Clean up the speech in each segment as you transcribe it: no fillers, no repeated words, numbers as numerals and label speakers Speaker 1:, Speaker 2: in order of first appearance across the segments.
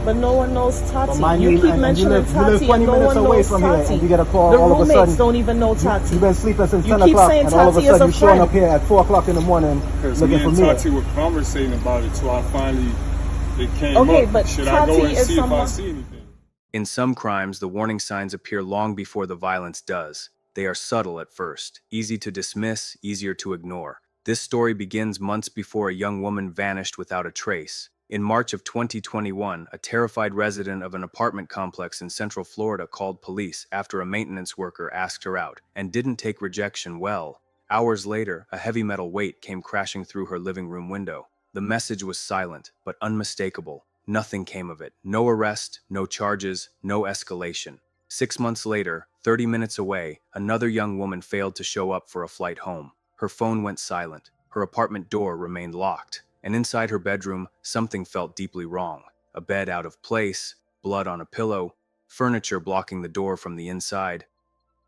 Speaker 1: But no one knows Tati.
Speaker 2: Mind
Speaker 1: You
Speaker 2: you,
Speaker 1: keep
Speaker 2: and
Speaker 1: mentioning
Speaker 2: you live
Speaker 1: Tati
Speaker 2: 20
Speaker 1: and no
Speaker 2: minutes
Speaker 1: one
Speaker 2: away
Speaker 1: knows
Speaker 2: from here,
Speaker 1: Tati.
Speaker 2: and you get a call
Speaker 1: The
Speaker 2: all of a
Speaker 1: roommates
Speaker 2: sudden.
Speaker 1: don't even know Tati.
Speaker 2: You've been sleeping since
Speaker 1: You
Speaker 2: 10
Speaker 1: keep
Speaker 2: o'clock,
Speaker 1: saying
Speaker 2: and all of a
Speaker 1: Tati is
Speaker 2: sudden
Speaker 1: a
Speaker 2: you're showing up
Speaker 1: friend.
Speaker 2: here at 4 o'clock in the morning
Speaker 3: Because
Speaker 2: looking
Speaker 3: me
Speaker 2: for
Speaker 3: and
Speaker 2: me.
Speaker 3: Tati were conversating about it, so I finally, it came
Speaker 1: Okay,
Speaker 3: up.
Speaker 1: but
Speaker 3: Should I go
Speaker 1: Tati
Speaker 3: and
Speaker 1: is
Speaker 3: see if I
Speaker 1: someone.
Speaker 3: see anything?
Speaker 4: In some crimes, the warning signs appear long before the violence does. They are subtle at first, easy to dismiss, easier to ignore. This story begins months before a young woman vanished without a trace. In March of 2021, a terrified resident of an apartment complex in Central Florida called police after a maintenance worker asked her out and didn't take rejection well. Hours later, a heavy metal weight came crashing through her living room window. The message was silent, but unmistakable. Nothing came of it. No arrest, no charges, no escalation. 6 months later, 30 minutes away, another young woman failed to show up for a flight home. Her phone went silent. Her apartment door remained locked. And inside her bedroom, something felt deeply wrong. A bed out of place, blood on a pillow, furniture blocking the door from the inside.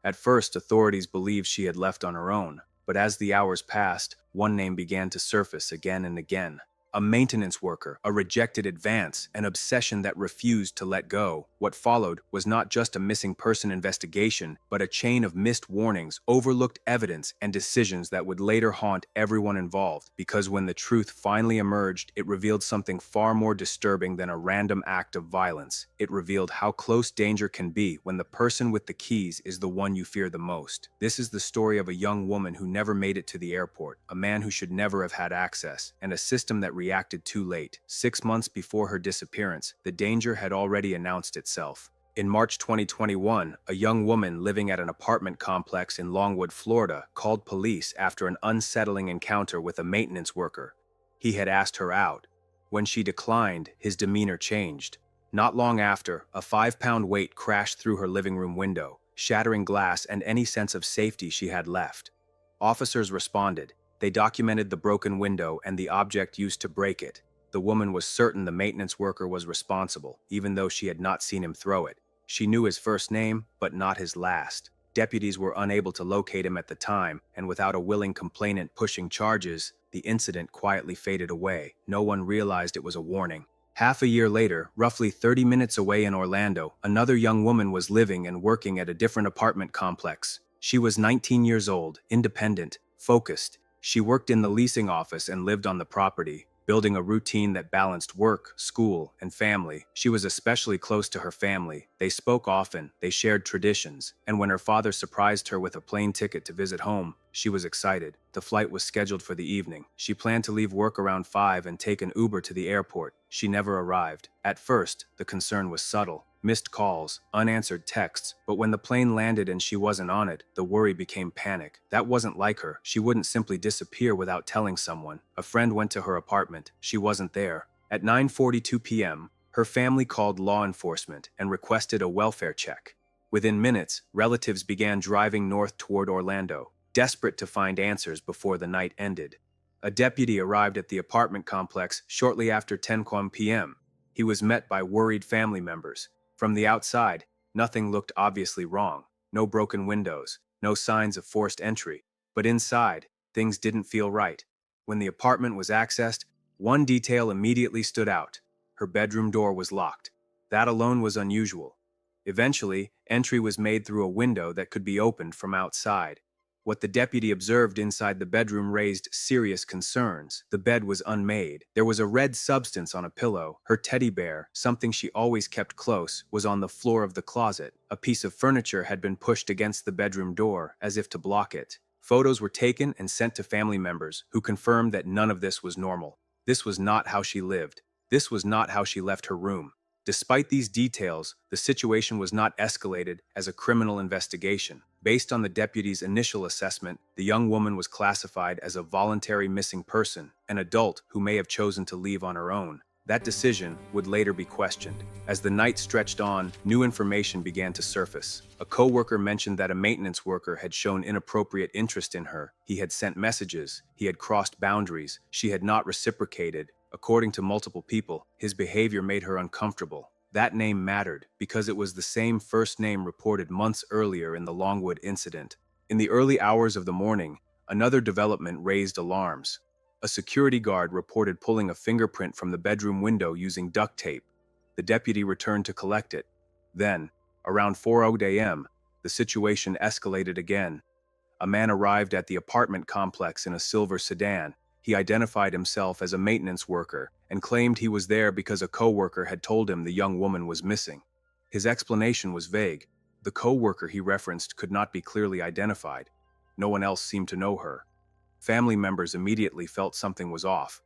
Speaker 4: At first, authorities believed she had left on her own, but as the hours passed, one name began to surface again and again. A maintenance worker, a rejected advance, an obsession that refused to let go. What followed was not just a missing person investigation, but a chain of missed warnings, overlooked evidence, and decisions that would later haunt everyone involved. Because when the truth finally emerged, it revealed something far more disturbing than a random act of violence. It revealed how close danger can be when the person with the keys is the one you fear the most. This is the story of a young woman who never made it to the airport, a man who should never have had access, and a system that reacted too late. 6 months before her disappearance, the danger had already announced itself. In March 2021, a young woman living at an apartment complex in Longwood, Florida, called police after an unsettling encounter with a maintenance worker. He had asked her out. When she declined, his demeanor changed. Not long after, a 5-pound weight crashed through her living room window, shattering glass and any sense of safety she had left. Officers responded. They documented the broken window and the object used to break it. The woman was certain the maintenance worker was responsible, even though she had not seen him throw it. She knew his first name, but not his last. Deputies were unable to locate him at the time, and without a willing complainant pushing charges, the incident quietly faded away. No one realized it was a warning. Half a year later, roughly 30 minutes away in Orlando, another young woman was living and working at a different apartment complex. She was 19 years old, independent, focused. She worked in the leasing office and lived on the property, building a routine that balanced work, school, and family. She was especially close to her family. They spoke often, they shared traditions, and when her father surprised her with a plane ticket to visit home, she was excited. The flight was scheduled for the evening. She planned to leave work around 5 and take an Uber to the airport. She never arrived. At first, the concern was subtle. Missed calls, unanswered texts, but when the plane landed and she wasn't on it, the worry became panic. That wasn't like her. She wouldn't simply disappear without telling someone. A friend went to her apartment. She wasn't there. At 9:42 p.m., her family called law enforcement and requested a welfare check. Within minutes, relatives began driving north toward Orlando, desperate to find answers before the night ended. A deputy arrived at the apartment complex shortly after 10 p.m. He was met by worried family members. From the outside, nothing looked obviously wrong. No broken windows, no signs of forced entry. But inside, things didn't feel right. When the apartment was accessed, one detail immediately stood out. Her bedroom door was locked. That alone was unusual. Eventually, entry was made through a window that could be opened from outside. What the deputy observed inside the bedroom raised serious concerns. The bed was unmade. There was a red substance on a pillow. Her teddy bear, something she always kept close, was on the floor of the closet. A piece of furniture had been pushed against the bedroom door, as if to block it. Photos were taken and sent to family members, who confirmed that none of this was normal. This was not how she lived. This was not how she left her room. Despite these details, the situation was not escalated as a criminal investigation. Based on the deputy's initial assessment, the young woman was classified as a voluntary missing person, an adult who may have chosen to leave on her own. That decision would later be questioned. As the night stretched on, new information began to surface. A co-worker mentioned that a maintenance worker had shown inappropriate interest in her. He had sent messages. He had crossed boundaries. She had not reciprocated. According to multiple people, his behavior made her uncomfortable. That name mattered because it was the same first name reported months earlier in the Longwood incident. In the early hours of the morning, another development raised alarms. A security guard reported pulling a fingerprint from the bedroom window using duct tape. The deputy returned to collect it. Then, around 4:00 a.m., the situation escalated again. A man arrived at the apartment complex in a silver sedan. He identified himself as a maintenance worker and claimed he was there because a co-worker had told him the young woman was missing. His explanation was vague. The co-worker he referenced could not be clearly identified. No one else seemed to know her. Family members immediately felt something was off.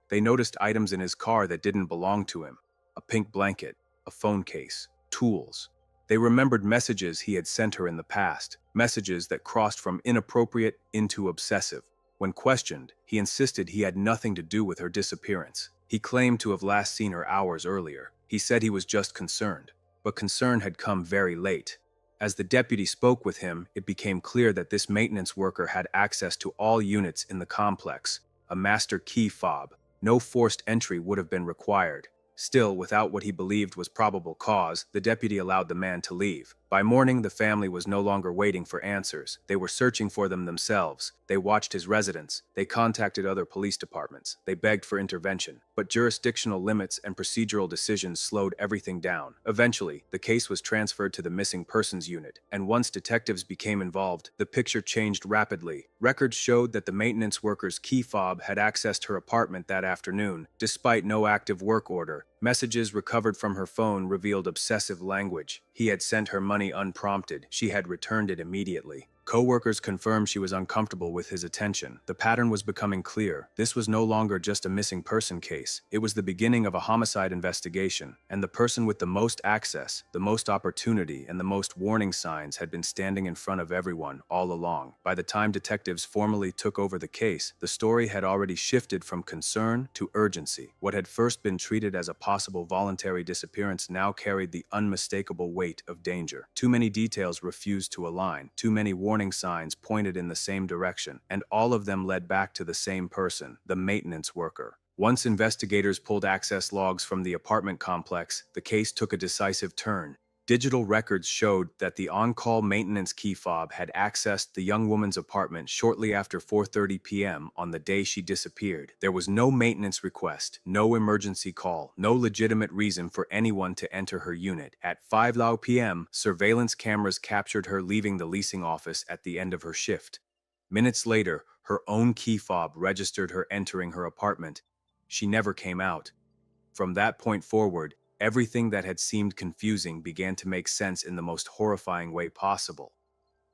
Speaker 4: They noticed items in his car that didn't belong to him: a pink blanket, a phone case, tools. They remembered messages he had sent her in the past, messages that crossed from inappropriate into obsessive. When questioned, he insisted he had nothing to do with her disappearance. He claimed to have last seen her hours earlier. He said he was just concerned, but concern had come very late. As the deputy spoke with him, it became clear that this maintenance worker had access to all units in the complex, a master key fob. No forced entry would have been required. Still, without what he believed was probable cause, the deputy allowed the man to leave. By morning, the family was no longer waiting for answers. They were searching for them themselves. They watched his residence. They contacted other police departments. They begged for intervention. But jurisdictional limits and procedural decisions slowed everything down. Eventually, the case was transferred to the missing persons unit, and once detectives became involved, the picture changed rapidly. Records showed that the maintenance worker's key fob had accessed her apartment that afternoon, despite no active work order. Messages recovered from her phone revealed obsessive language. He had sent her money unprompted. She had returned it immediately. Co-workers confirmed she was uncomfortable with his attention. The pattern was becoming clear. This was no longer just a missing person case. It was the beginning of a homicide investigation, and the person with the most access, the most opportunity, and the most warning signs had been standing in front of everyone all along. By the time detectives formally took over the case, the story had already shifted from concern to urgency. What had first been treated as a possible voluntary disappearance now carried the unmistakable weight of danger. Too many details refused to align. Too many warning signs pointed in the same direction, and all of them led back to the same person, the maintenance worker. Once investigators pulled access logs from the apartment complex, the case took a decisive turn. Digital records showed that the on-call maintenance key fob had accessed the young woman's apartment shortly after 4:30 p.m. on the day she disappeared. There was no maintenance request, no emergency call, no legitimate reason for anyone to enter her unit. At 5:00 p.m., surveillance cameras captured her leaving the leasing office at the end of her shift. Minutes later, her own key fob registered her entering her apartment. She never came out. From that point forward, everything that had seemed confusing began to make sense in the most horrifying way possible.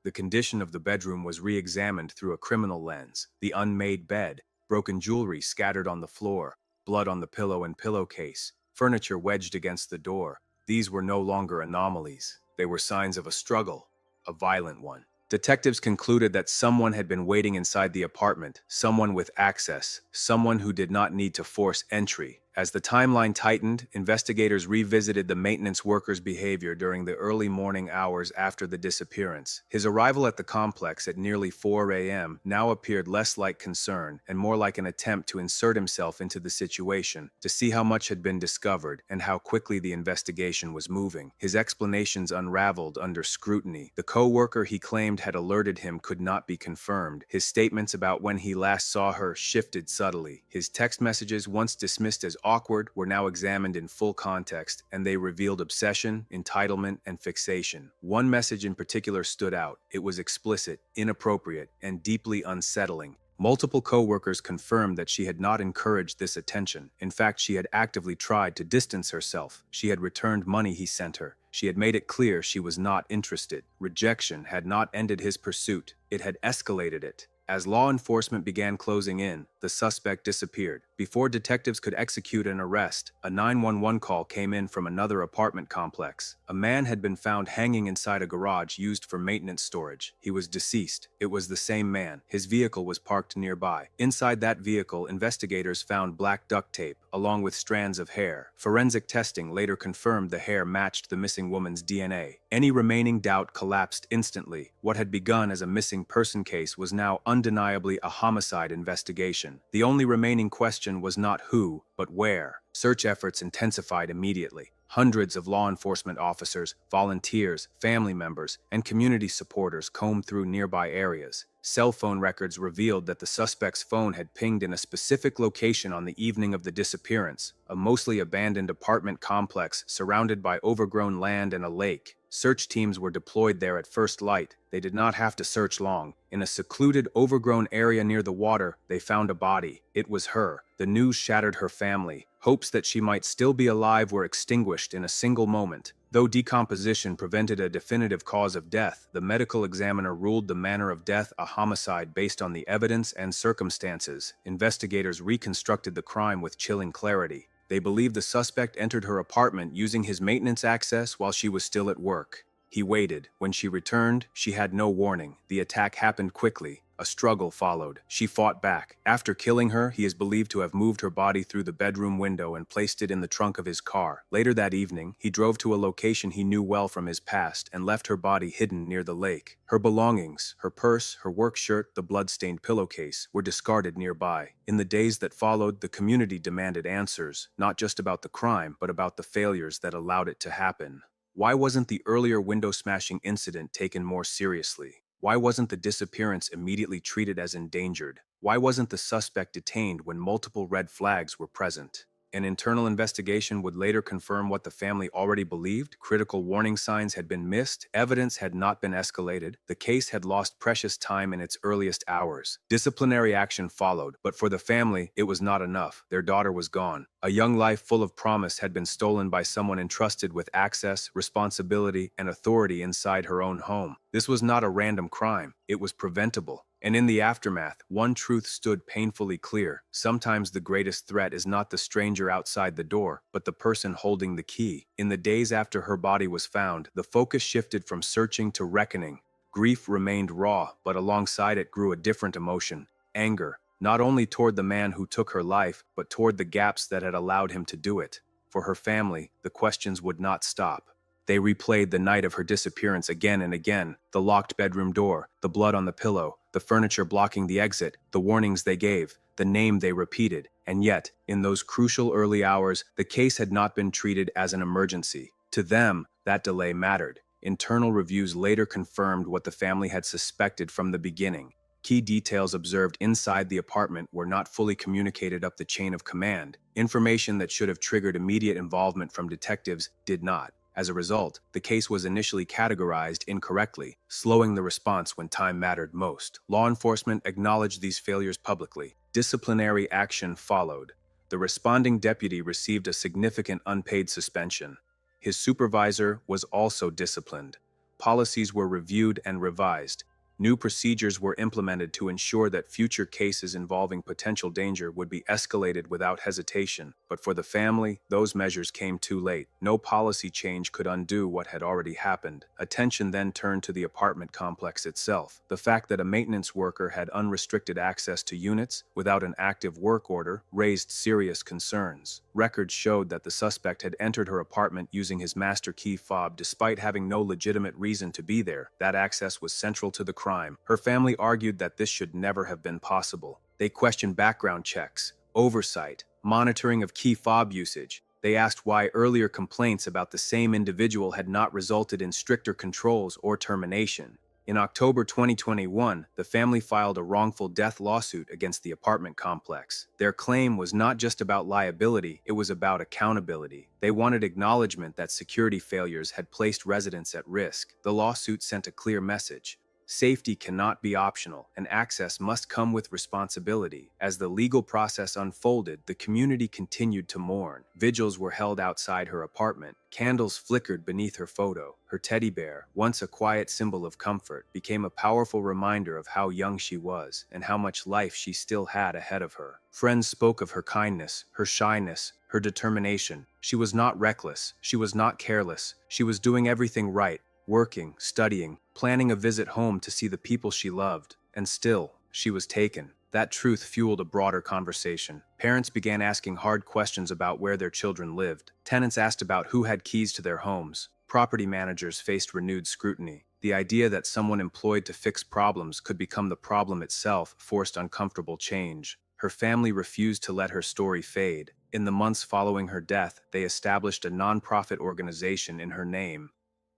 Speaker 4: The condition of the bedroom was re-examined through a criminal lens. The unmade bed, broken jewelry scattered on the floor, blood on the pillow and pillowcase, furniture wedged against the door. These were no longer anomalies. They were signs of a struggle, a violent one. Detectives concluded that someone had been waiting inside the apartment, someone with access, someone who did not need to force entry. As the timeline tightened, investigators revisited the maintenance worker's behavior during the early morning hours after the disappearance. His arrival at the complex at nearly 4 a.m. now appeared less like concern and more like an attempt to insert himself into the situation, to see how much had been discovered and how quickly the investigation was moving. His explanations unraveled under scrutiny. The co-worker he claimed had alerted him could not be confirmed. His statements about when he last saw her shifted subtly. His text messages, once dismissed as awkward, were now examined in full context, and they revealed obsession, entitlement, and fixation. One message in particular stood out. It was explicit, inappropriate, and deeply unsettling. Multiple co-workers confirmed that she had not encouraged this attention. In fact, she had actively tried to distance herself. She had returned money he sent her. She had made it clear she was not interested. Rejection had not ended his pursuit. It had escalated it. As law enforcement began closing in, the suspect disappeared. Before detectives could execute an arrest, a 911 call came in from another apartment complex. A man had been found hanging inside a garage used for maintenance storage. He was deceased. It was the same man. His vehicle was parked nearby. Inside that vehicle, investigators found black duct tape, along with strands of hair. Forensic testing later confirmed the hair matched the missing woman's DNA. Any remaining doubt collapsed instantly. What had begun as a missing person case was now undeniably a homicide investigation. The only remaining question was not who, but where. Search efforts intensified immediately. Hundreds of law enforcement officers, volunteers, family members, and community supporters combed through nearby areas. Cell phone records revealed that the suspect's phone had pinged in a specific location on the evening of the disappearance, a mostly abandoned apartment complex surrounded by overgrown land and a lake. Search teams were deployed there at first light. They did not have to search long. In a secluded, overgrown area near the water, they found a body. It was her. The news shattered her family. Hopes that she might still be alive were extinguished in a single moment. Though decomposition prevented a definitive cause of death, the medical examiner ruled the manner of death a homicide based on the evidence and circumstances. Investigators reconstructed the crime with chilling clarity. They believe the suspect entered her apartment using his maintenance access while she was still at work. He waited. When she returned, she had no warning. The attack happened quickly. A struggle followed. She fought back. After killing her, he is believed to have moved her body through the bedroom window and placed it in the trunk of his car. Later that evening, he drove to a location he knew well from his past and left her body hidden near the lake. Her belongings, her purse, her work shirt, the blood-stained pillowcase, were discarded nearby. In the days that followed, the community demanded answers, not just about the crime, but about the failures that allowed it to happen. Why wasn't the earlier window-smashing incident taken more seriously? Why wasn't the disappearance immediately treated as endangered? Why wasn't the suspect detained when multiple red flags were present? An internal investigation would later confirm what the family already believed. Critical warning signs had been missed, evidence had not been escalated, the case had lost precious time in its earliest hours. Disciplinary action followed, but for the family, it was not enough. Their daughter was gone. A young life full of promise had been stolen by someone entrusted with access, responsibility, and authority inside her own home. This was not a random crime. It was preventable. And in the aftermath, one truth stood painfully clear. Sometimes the greatest threat is not the stranger outside the door, but the person holding the key. In the days after her body was found, the focus shifted from searching to reckoning. Grief remained raw, but alongside it grew a different emotion: anger, not only toward the man who took her life, but toward the gaps that had allowed him to do it. For her family, the questions would not stop. They replayed the night of her disappearance again and again: the locked bedroom door, the blood on the pillow, the furniture blocking the exit, the warnings they gave, the name they repeated. And yet, in those crucial early hours, the case had not been treated as an emergency. To them, that delay mattered. Internal reviews later confirmed what the family had suspected from the beginning. Key details observed inside the apartment were not fully communicated up the chain of command. Information that should have triggered immediate involvement from detectives did not. As a result, the case was initially categorized incorrectly, slowing the response when time mattered most. Law enforcement acknowledged these failures publicly. Disciplinary action followed. The responding deputy received a significant unpaid suspension. His supervisor was also disciplined. Policies were reviewed and revised. New procedures were implemented to ensure that future cases involving potential danger would be escalated without hesitation. But for the family, those measures came too late. No policy change could undo what had already happened. Attention then turned to the apartment complex itself. The fact that a maintenance worker had unrestricted access to units without an active work order raised serious concerns. Records showed that the suspect had entered her apartment using his master key fob despite having no legitimate reason to be there. That access was central to the crime. Her family argued that this should never have been possible. They questioned background checks, oversight, monitoring of key fob usage. They asked why earlier complaints about the same individual had not resulted in stricter controls or termination. In October 2021, the family filed a wrongful death lawsuit against the apartment complex. Their claim was not just about liability, it was about accountability. They wanted acknowledgement that security failures had placed residents at risk. The lawsuit sent a clear message: safety cannot be optional, and access must come with responsibility. As the legal process unfolded, the community continued to mourn. Vigils were held outside her apartment. Candles flickered beneath her photo. Her teddy bear, once a quiet symbol of comfort, became a powerful reminder of how young she was and how much life she still had ahead of her. Friends spoke of her kindness, her shyness, her determination. She was not reckless. She was not careless. She was doing everything right. Working, studying, planning a visit home to see the people she loved. And still, she was taken. That truth fueled a broader conversation. Parents began asking hard questions about where their children lived. Tenants asked about who had keys to their homes. Property managers faced renewed scrutiny. The idea that someone employed to fix problems could become the problem itself forced uncomfortable change. Her family refused to let her story fade. In the months following her death, they established a nonprofit organization in her name.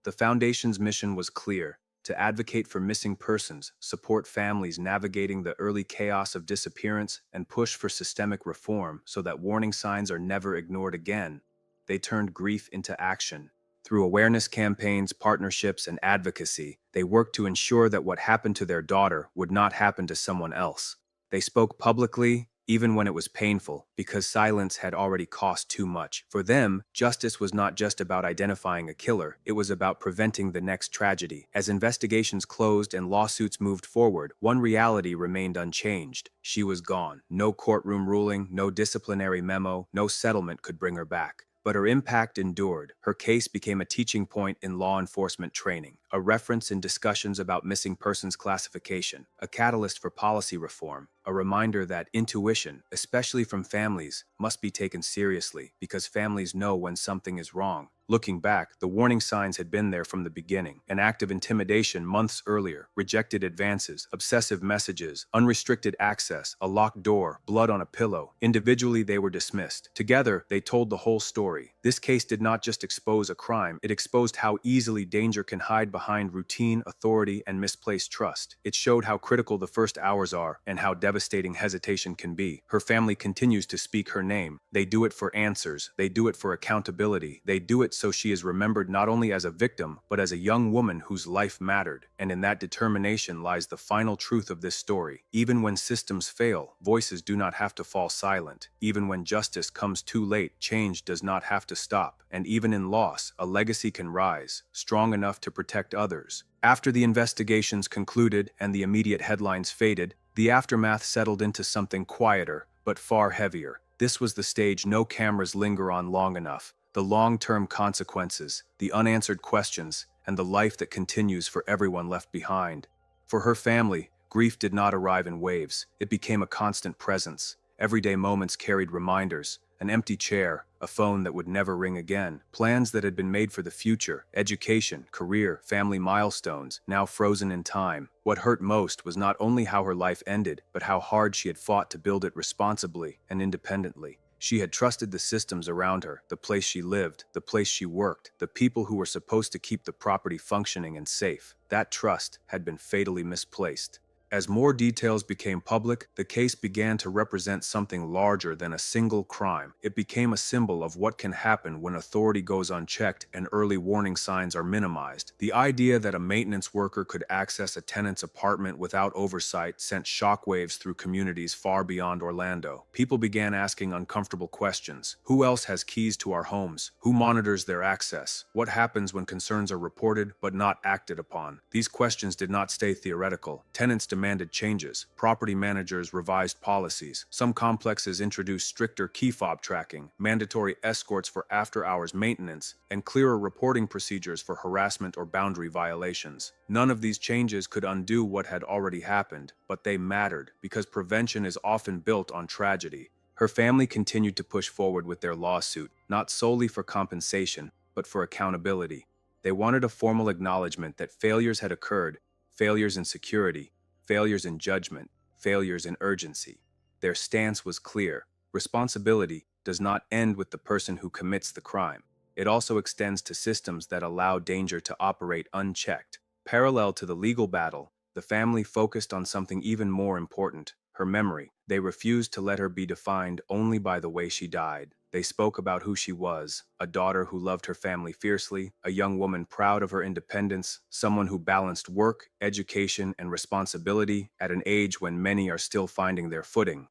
Speaker 4: The foundation's mission was clear: to advocate for missing persons, support families navigating the early chaos of disappearance, and push for systemic reform so that warning signs are never ignored again. They turned grief into action. Through awareness campaigns, partnerships, and advocacy, they worked to ensure that what happened to their daughter would not happen to someone else. They spoke publicly, even when it was painful, because silence had already cost too much. For them, justice was not just about identifying a killer, it was about preventing the next tragedy. As investigations closed and lawsuits moved forward, one reality remained unchanged. She was gone. No courtroom ruling, no disciplinary memo, no settlement could bring her back. But her impact endured. Her case became a teaching point in law enforcement training, a reference in discussions about missing persons classification, a catalyst for policy reform, a reminder that intuition, especially from families, must be taken seriously because families know when something is wrong. Looking back, the warning signs had been there from the beginning. An act of intimidation months earlier, rejected advances, obsessive messages, unrestricted access, a locked door, blood on a pillow. Individually, they were dismissed. Together, they told the whole story. This case did not just expose a crime, it exposed how easily danger can hide behind routine, authority, and misplaced trust. It showed how critical the first hours are and how devastating hesitation can be. Her family continues to speak her name. They do it for answers. They do it for accountability. They do it so she is remembered not only as a victim, but as a young woman whose life mattered. And in that determination lies the final truth of this story. Even when systems fail, voices do not have to fall silent. Even when justice comes too late, change does not have to stop. And even in loss, a legacy can rise, strong enough to protect others. After the investigations concluded and the immediate headlines faded, the aftermath settled into something quieter, but far heavier. This was the stage no cameras linger on long enough. The long-term consequences, the unanswered questions, and the life that continues for everyone left behind. For her family, grief did not arrive in waves. It became a constant presence. Everyday moments carried reminders, an empty chair, a phone that would never ring again, plans that had been made for the future, education, career, family milestones, now frozen in time. What hurt most was not only how her life ended, but how hard she had fought to build it responsibly and independently. She had trusted the systems around her, the place she lived, the place she worked, the people who were supposed to keep the property functioning and safe. That trust had been fatally misplaced. As more details became public, the case began to represent something larger than a single crime. It became a symbol of what can happen when authority goes unchecked and early warning signs are minimized. The idea that a maintenance worker could access a tenant's apartment without oversight sent shockwaves through communities far beyond Orlando. People began asking uncomfortable questions. Who else has keys to our homes? Who monitors their access? What happens when concerns are reported but not acted upon? These questions did not stay theoretical. Tenants demanded changes. Property managers revised policies. Some complexes introduced stricter key fob tracking, mandatory escorts for after-hours maintenance, and clearer reporting procedures for harassment or boundary violations. None of these changes could undo what had already happened, but they mattered because prevention is often built on tragedy. Her family continued to push forward with their lawsuit, not solely for compensation, but for accountability. They wanted a formal acknowledgement that failures had occurred, failures in security, failures in judgment, failures in urgency. Their stance was clear. Responsibility does not end with the person who commits the crime. It also extends to systems that allow danger to operate unchecked. Parallel to the legal battle, the family focused on something even more important, her memory. They refused to let her be defined only by the way she died. They spoke about who she was, a daughter who loved her family fiercely, a young woman proud of her independence, someone who balanced work, education, and responsibility at an age when many are still finding their footing.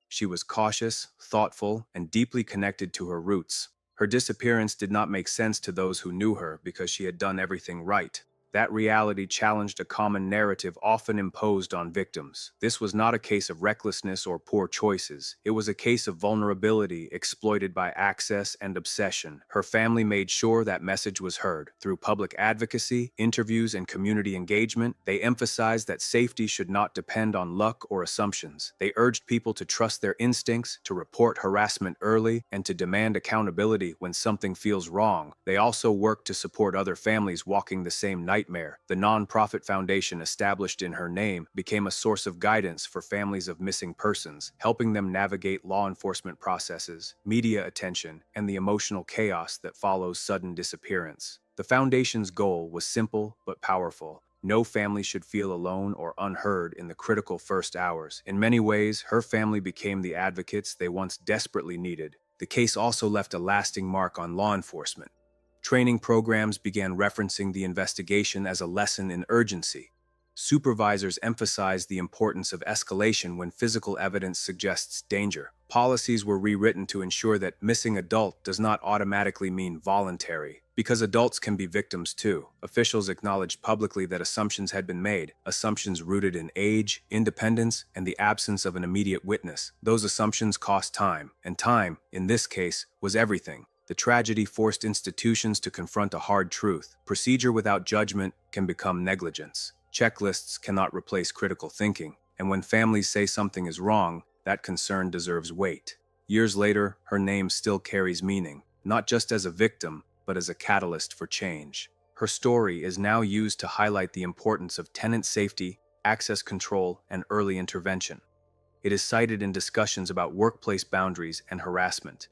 Speaker 4: She was cautious, thoughtful, and deeply connected to her roots. Her disappearance did not make sense to those who knew her because she had done everything right. That reality challenged a common narrative often imposed on victims. This was not a case of recklessness or poor choices. It was a case of vulnerability exploited by access and obsession. Her family made sure that message was heard. Through public advocacy, interviews, and community engagement, they emphasized that safety should not depend on luck or assumptions. They urged people to trust their instincts, to report harassment early, and to demand accountability when something feels wrong. They also worked to support other families walking the same nightmare. The nonprofit foundation established in her name became a source of guidance for families of missing persons, helping them navigate law enforcement processes, media attention, and the emotional chaos that follows sudden disappearance. The foundation's goal was simple but powerful: No family should feel alone or unheard in the critical first hours. In many ways, her family became the advocates they once desperately needed. The case also left a lasting mark on law enforcement. Training programs began referencing the investigation as a lesson in urgency. Supervisors emphasized the importance of escalation when physical evidence suggests danger. Policies were rewritten to ensure that missing adult does not automatically mean voluntary, because adults can be victims too. Officials acknowledged publicly that assumptions had been made, assumptions rooted in age, independence, and the absence of an immediate witness. Those assumptions cost time, and time, in this case, was everything. The tragedy forced institutions to confront a hard truth. Procedure without judgment can become negligence. Checklists cannot replace critical thinking, and when families say something is wrong, that concern deserves weight. Years later, her name still carries meaning, not just as a victim, but as a catalyst for change. Her story is now used to highlight the importance of tenant safety, access control, and early intervention. It is cited in discussions about workplace boundaries and harassment.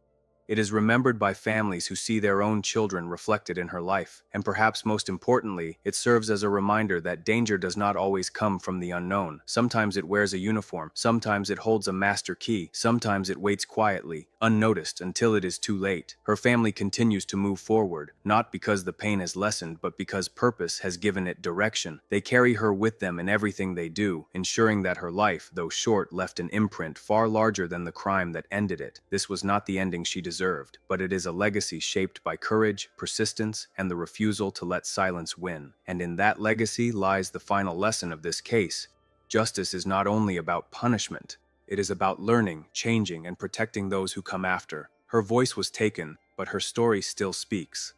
Speaker 4: It is remembered by families who see their own children reflected in her life, and perhaps most importantly, it serves as a reminder that danger does not always come from the unknown. Sometimes it wears a uniform, sometimes it holds a master key, sometimes it waits quietly, unnoticed until it is too late. Her family continues to move forward, not because the pain has lessened, but because purpose has given it direction. They carry her with them in everything they do, ensuring that her life, though short, left an imprint far larger than the crime that ended it. This was not the ending she deserved, but it is a legacy shaped by courage, persistence, and the refusal to let silence win. And in that legacy lies the final lesson of this case. Justice is not only about punishment, it is about learning, changing, and protecting those who come after. Her voice was taken, but her story still speaks.